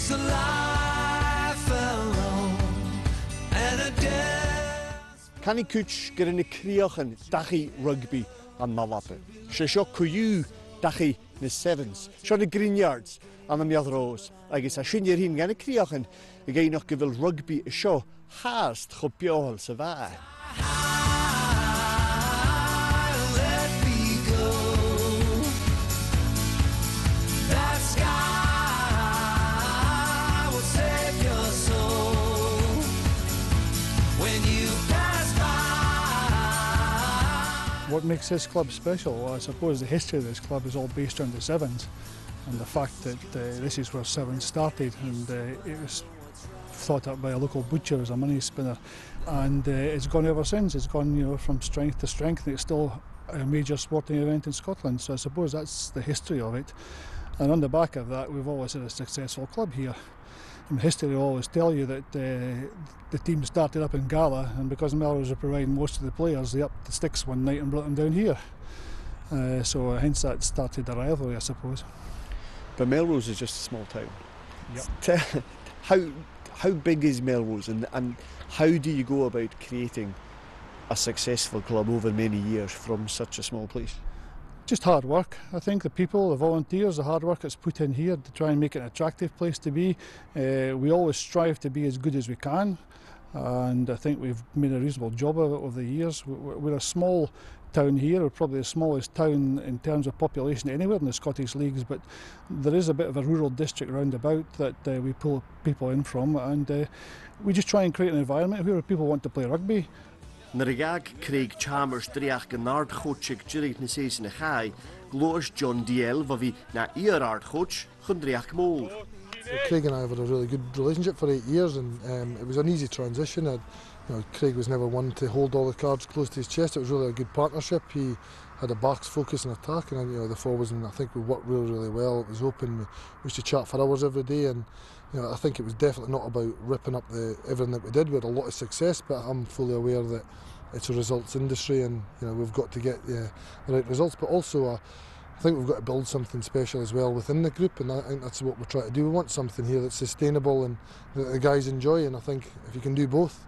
So life alone and a death. Canny Cooch get in a creoch and dachi rugby and Malape. Shesho Kuyu dachi the sevens. Shot the green yards and the Melrose. I guess I shouldn't hear him get a creoch and again not give rugby a show. Hast chopiohol savai. What makes this club special? Well, I suppose the history of this club is all based on the sevens and the fact that this is where sevens started, and it was thought up by a local butcher as a money spinner, and it's gone ever since. It's gone, you know, from strength to strength, and it's still a major sporting event in Scotland. So I suppose that's the history of it, and on the back of that we've always had a successful club here. And history will always tell you that the team started up in Gala, and because Melrose were providing most of the players, they upped the sticks one night and brought them down here. So hence that started the rivalry, I suppose. But Melrose is just a small town. Yep. How big is Melrose, and how do you go about creating a successful club over many years from such a small place? Just hard work. I think the people, the volunteers, the hard work that's put in here to try and make it an attractive place to be. We always strive to be as good as we can, and I think we've made a reasonable job of it over the years. We're a small town here, we're probably the smallest town in terms of population anywhere in the Scottish leagues, but there is a bit of a rural district round about that we pull people in from, and we just try and create an environment where people want to play rugby. Narigag Craig Chalmers driach genard chochig jirig na season chai, gloors John DL vavi na ard choch chundriach mol. Craig and I have had a really good relationship for 8 years, and it was an easy transition. Craig was never one to hold all the cards close to his chest. It was really a good partnership. He had a backs focus and attack, and the forwards, and I think we worked really well. It was open. We used to chat for hours every day, and I think it was definitely not about ripping up everything that we did. We had a lot of success, but I'm fully aware that it's a results industry, and we've got to get the right results. But also, I think we've got to build something special as well within the group, and I think that's what we're trying to do. We want something here that's sustainable and that the guys enjoy, and I think if you can do both,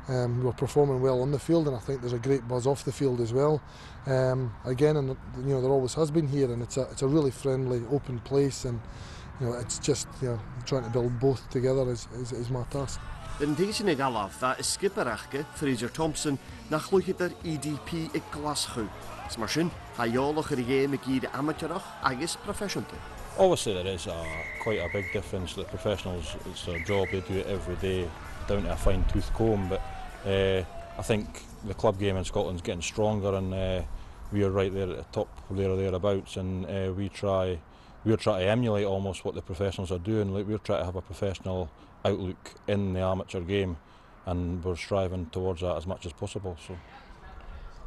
we're performing well on the field, and I think there's a great buzz off the field as well. Again, and there always has been here, and it's a really friendly, open place, and it's just trying to build both together is my task. In deze galaf va is skipperachke Fraser Thompson nach luichter EDP in Glasgow. Smarshin hayoloch game the amateurach agis professional. Obviously there is quite a big difference. The professionals, it's their job, they do it every day down to a fine tooth comb, but I think the club game in Scotland's getting stronger, and we are right there at the top there or thereabouts, and we're trying to emulate almost what the professionals are doing. Like, we're trying to have a professional outlook in the amateur game, and we're striving towards that as much as possible. So,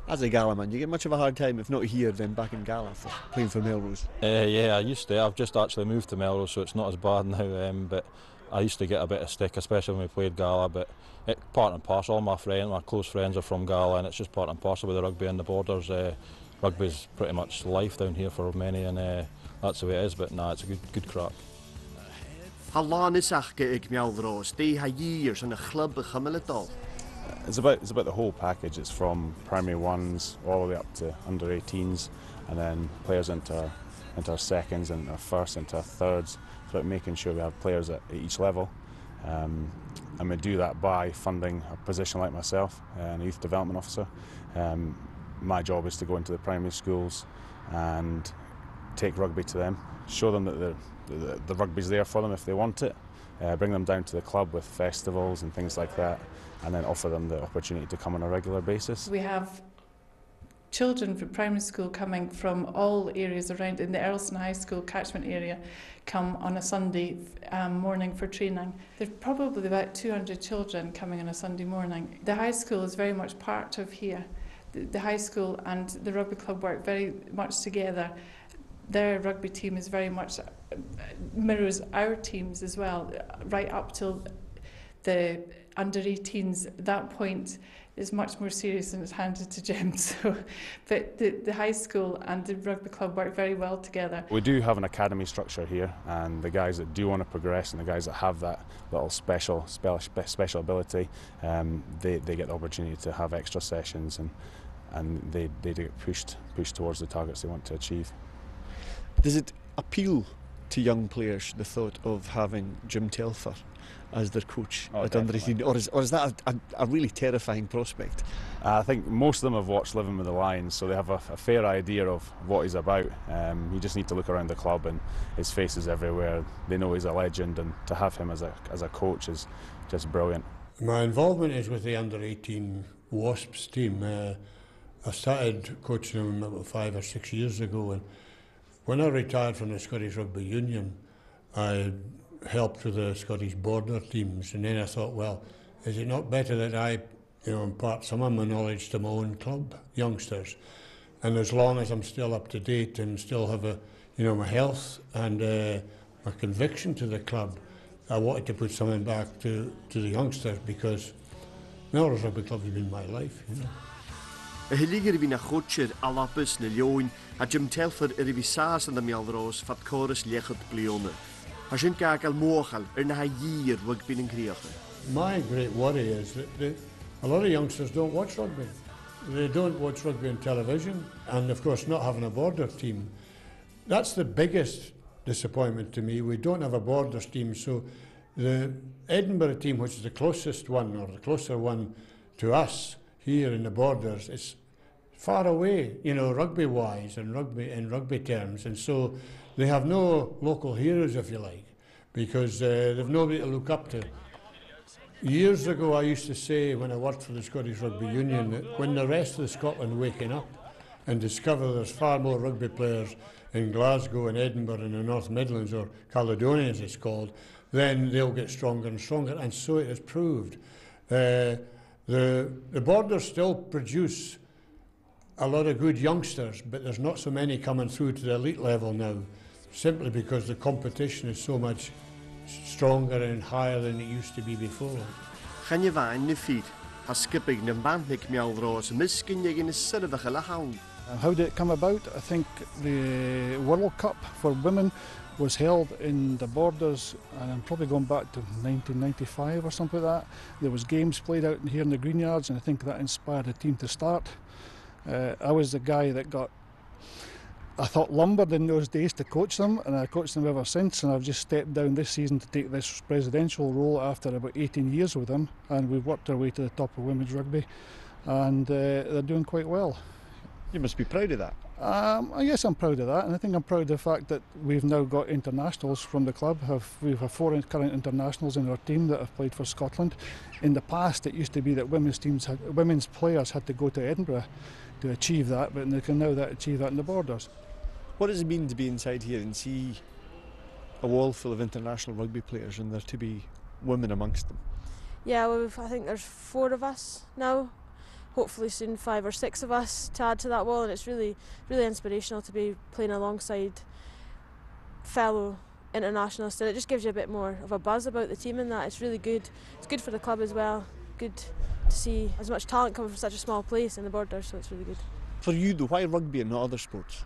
as a Gala man, you get much of a hard time, if not here, then back in Gala for playing for Melrose? Yeah, I used to. I've just actually moved to Melrose, so it's not as bad now. But I used to get a bit of stick, especially when we played Gala. But it's part and parcel. All my close friends are from Gala, and it's just part and parcel with the rugby and the borders. Rugby's pretty much life down here for many, and that's the way it is. But nah, it's a good crack. Hallan is ag Melrose. They ha years in a club begimmel. It's about the whole package. It's from primary ones all the way up to under 18s, and then players into our seconds, and our first, into our thirds. It's about making sure we have players at each level, and we do that by funding a position like myself, a youth development officer. My job is to go into the primary schools and take rugby to them, show them that the rugby's there for them if they want it, bring them down to the club with festivals and things like that, and then offer them the opportunity to come on a regular basis. We have children from primary school coming from all areas around. In the Earlston High School catchment area come on a Sunday morning for training. There's probably about 200 children coming on a Sunday morning. The high school is very much part of here. The high school and the rugby club work very much together. Their rugby team is very much mirrors our teams as well, right up till the under 18s. At that point, is much more serious and it's handed to Jim. So, but the high school and the rugby club work very well together. We do have an academy structure here, and the guys that do want to progress and the guys that have that little special ability, they get the opportunity to have extra sessions, and they do get pushed towards the targets they want to achieve. Does it appeal to young players, the thought of having Jim Telfer as their coach at under 18, or is that a really terrifying prospect? I think most of them have watched Living with the Lions, so they have a fair idea of what he's about. You just need to look around the club and his face is everywhere. They know he's a legend, and to have him as a coach is just brilliant. My involvement is with the under 18 Wasps team. I started coaching them about 5 or 6 years ago, and when I retired from the Scottish Rugby Union, I helped with the Scottish border teams, and then I thought, well, is it not better that I impart some of my knowledge to my own club youngsters? And as long as I'm still up to date and still have my health and my conviction to the club, I wanted to put something back to the youngsters, because Melrose Rugby Club has been my life. Y hylig ar byn a chwtsyr alabus na leoin a Jim Telfer ar byn sas yn y Melrose fat chorus liechyd bliona. A sy'n gag al mochal na ha yir rugby yn criach. My great worry is that a lot of youngsters don't watch rugby. They don't watch rugby on television, and of course not having a border team. That's the biggest disappointment to me. We don't have a borders team, so the Edinburgh team, which is the closest one or the closer one to us here in the borders, is far away, rugby-wise and rugby terms, and so they have no local heroes, if you like, because they've nobody to look up to. Years ago, I used to say, when I worked for the Scottish Rugby Union, that when the rest of Scotland waking up and discover there's far more rugby players in Glasgow and Edinburgh and the North Midlands, or Caledonia as it's called, then they'll get stronger and stronger, and so it has proved. The borders still produce a lot of good youngsters, but there's not so many coming through to the elite level now, simply because the competition is so much stronger and higher than it used to be before. Chan je vain na feet, a skipping na bandnik Melrose, miskin je in a servach a hound. How did it come about? I think the World Cup for women was held in the borders, and I'm probably going back to 1995 or something like that. There was games played out here in the Greenyards, and I think that inspired the team to start. I was the guy that I thought lumbered in those days to coach them, and I coached them ever since, and I've just stepped down this season to take this presidential role after about 18 years with them, and we've worked our way to the top of women's rugby, and they're doing quite well. You must be proud of that. Yes, I'm proud of that, and I think I'm proud of the fact that we've now got internationals from the club. We have 4 current internationals in our team that have played for Scotland. In the past, it used to be that women's players had to go to Edinburgh to achieve that, but they can now achieve that in the borders. What does it mean to be inside here and see a wall full of international rugby players and there to be women amongst them? Yeah, well, I think there's 4 of us now. Hopefully soon 5 or 6 of us to add to that wall, and it's really, really inspirational to be playing alongside fellow internationalists, and it just gives you a bit more of a buzz about the team, and that it's really good. It's good for the club as well. Good to see as much talent coming from such a small place in the borders, so it's really good. For you though, why rugby and not other sports?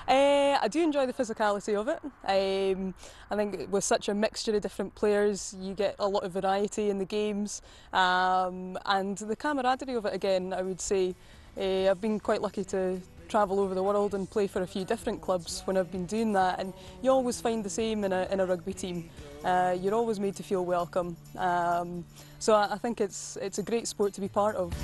I do enjoy the physicality of it. I think with such a mixture of different players, you get a lot of variety in the games, and the camaraderie of it again, I would say. I've been quite lucky to travel over the world and play for a few different clubs when I've been doing that, and you always find the same in a rugby team. You're always made to feel welcome, so I think it's a great sport to be part of.